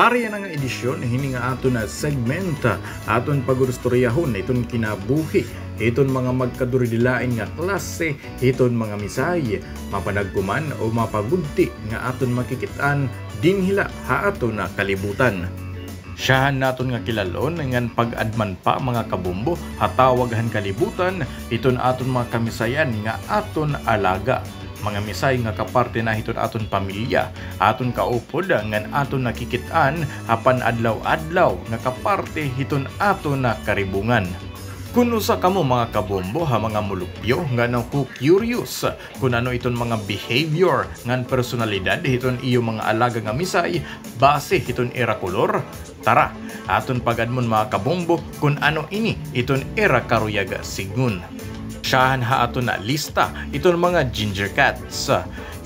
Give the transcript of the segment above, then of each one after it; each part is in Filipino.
Pare yan nga edisyon, hini nga ato na segmenta, aton pagurustoriyahon, iton kinabuhi, iton mga magkaduridilain nga klase, iton mga misay, mapanagkuman o mapagudti nga aton makikitaan, dinhila ha ato na kalibutan. Siyahan naton nga kilalon ngan pag-adman pa mga kabumbo, hatawaghan kalibutan, iton aton mga kamisayan nga aton alaga. Mga misay nga kaparte na hiton aton pamilya, aton kaupod ngan aton nakikitaan, hapan adlaw-adlaw nga kaparte hiton aton na karibungan. Kung usa kamo mga kabombo ha mga mulupyo nga nang curious kung ano iton mga behavior ngan personalidad hiton iyo mga alaga nga misay base hiton era kolor, tara aton pagadmon mga kabombo kung ano ini iton era karuyaga sigun. Siyahan ha ato na lista iton mga ginger cats.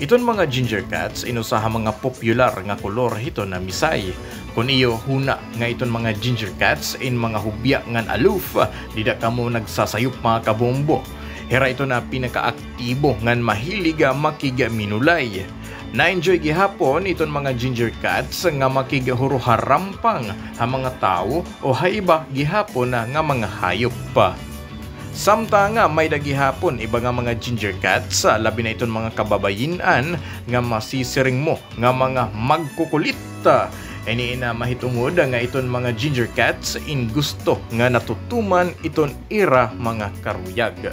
Iton mga ginger cats inusaha mga popular nga kolor hito na misay. Kung iyo huna nga iton mga ginger cats in mga hubya ngan aloof, dida kamo nagsasayop mga kabombo. Hera ito na pinakaaktibo ngan mahiliga makiga minulay. Na-enjoy gihapon iton mga ginger cats nga makigahuro harampang ha mga tao o haiba gihapon nga mga hayop pa. Samta nga may dagihapon iba nga mga ginger cats, labi na iton mga kababayinan nga masisiring mo nga mga magkukulit. Ini na mahitungod nga iton mga ginger cats in gusto nga natutuman iton era mga karuyag.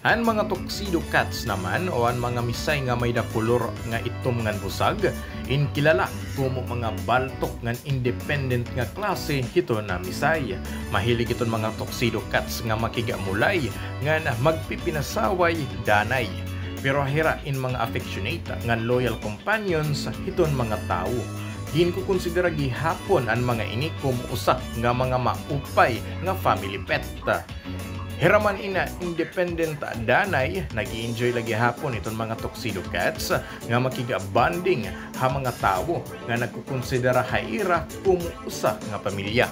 Ang mga tuxedo cats naman o ang mga misay nga may da kolor nga itom ngan busag, in kilala kumo mga baltok ngan independent nga klase hito na misay. Mahilig iton mga tuxedo cats nga makigamulay ngan magpipinasaway danay. Pero hira in mga affectionate ngan loyal companions hiton mga tao. Din ko konsidera gihapon ang mga ini kumo usa nga mga maupay nga family pet. Hiraman ina independent danay, nag-i-enjoy lagi hapon iton mga tuxedo cats nga makiga-bonding ha mga tao nga nagkukonsidera haira kumo usa nga pamilya.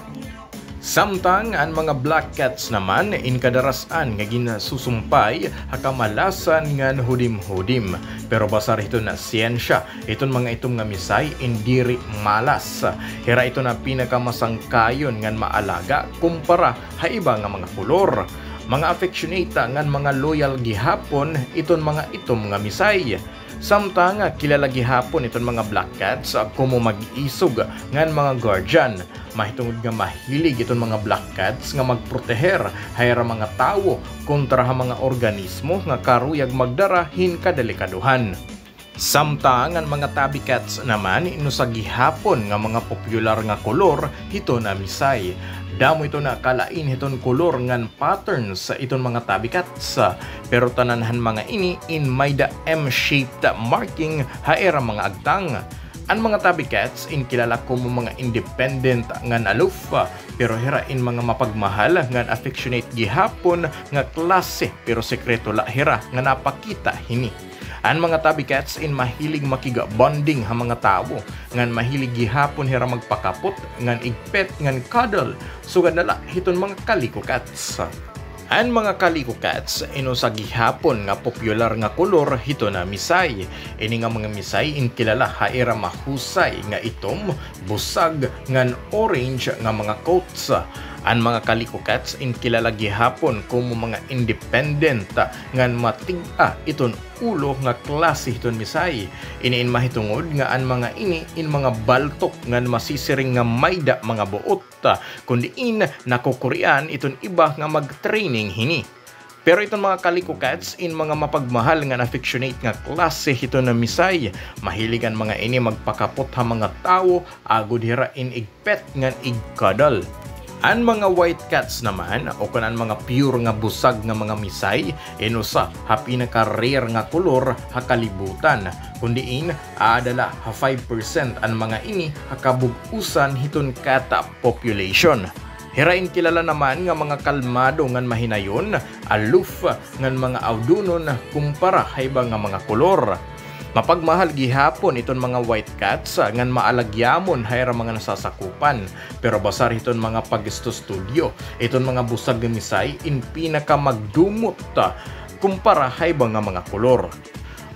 Samtang ang mga black cats naman in kadarasan nga ginasusumpay hakamalasan ngan hudim-hudim. Pero basar ito na siyensya, iton mga itong nga misay indiri malas. Hira ito na pinakamasangkayon ngan maalaga kumpara ha iba nga mga kolor. Mga affectionate ngan mga loyal gihapon iton mga itom nga misay. Samtang kilala gihapon iton mga black cats kumo mag-isog ngan mga guardian. Mahitungod nga mahilig iton mga black cats nga magproteher hayra mga tao kontra ha mga organismo nga karuyag magdarahin kadelikaduhan. Samtang ang mga tabby cats naman inusa gihapon nga mga popular nga kolor hito na misay. Damo ito na kalain hiton kolor ngan patterns sa iton mga tabby cats. Pero tananhan mga ini in may da M-shaped marking haera mga agtang. Ang mga tabby cats in kilala ko mga independent ngan aloof, pero hira in mga mapagmahal ngan affectionate gihapon nga klase pero sekreto la hira nga napakita hini. Ang mga tabby cats in mahilig makiga-bonding ha mga tao, ngan mahilig gihapon hira magpakapot, ngan igpet, ngan cuddle, sugad nala hiton mga kaliko cats. Ang mga kaliko cats inusa gihapon nga popular nga kolor hito na misay. Ini nga mga misay in kilala haira mahusay nga itom, busag, ngan orange nga mga coats. Ang mga kaliko cats in kilala gihapon kumo mga independent ngan matig-a iton ulo nga klase hiton misay. Ini in mahitungod nga ang mga ini in mga baltok ngan masisiring nga mayda mga buot, kundi in nakukurian iton iba nga mag-training hini. Pero itong mga kaliko cats in mga mapagmahal nga affectionate nga klase hito na misay. Mahiligan mga ini magpakapot ha mga tao agud hira in igpet ngan igkadal. Ang mga white cats naman o kanang mga pure nga busag nga mga misay inusa ha pinaka-rare nga kolor ha kalibutan, kundiin adala ha 5% ang mga ini ha kabug-usan hiton kata population. Hirain kilala naman nga mga kalmado ngan mahinayon, aloof ngan mga audunon kumpara ha iba nga mga kolor. Mapagmahal gihapon iton mga white cats ngan maalagyamon hayra mga nasasakupan. Pero basar iton mga pagisto studio, iton mga busag nga misay in pinaka magdumot kumpara hayba nga mga kolor.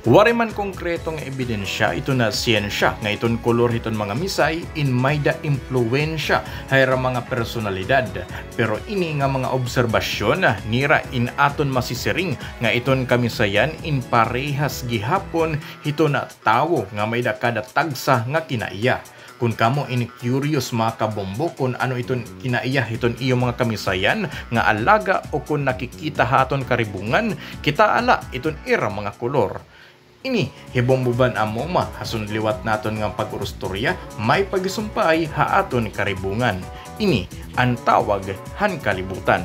Wari man konkretong ebidensya ito na siyensya nga iton kolor iton mga misay in may da impluensya hayra mga personalidad. Pero ini nga mga obserbasyon nira in aton masisiring nga iton kamisayan in parehas gihapon ito na tawo nga may da kada tagsa nga kinaiya. Kung kamo in curious mga kabombo kung ano iton kinaiya iton iyo mga kamisayan nga alaga o kung nakikita haton karibungan, kita ala iton ira mga kolor. Ini hibombuban amo hasun liwat naton nga pag-urustorya may pagisumpay haaton karibungan. Ini ang tawag han kalibutan.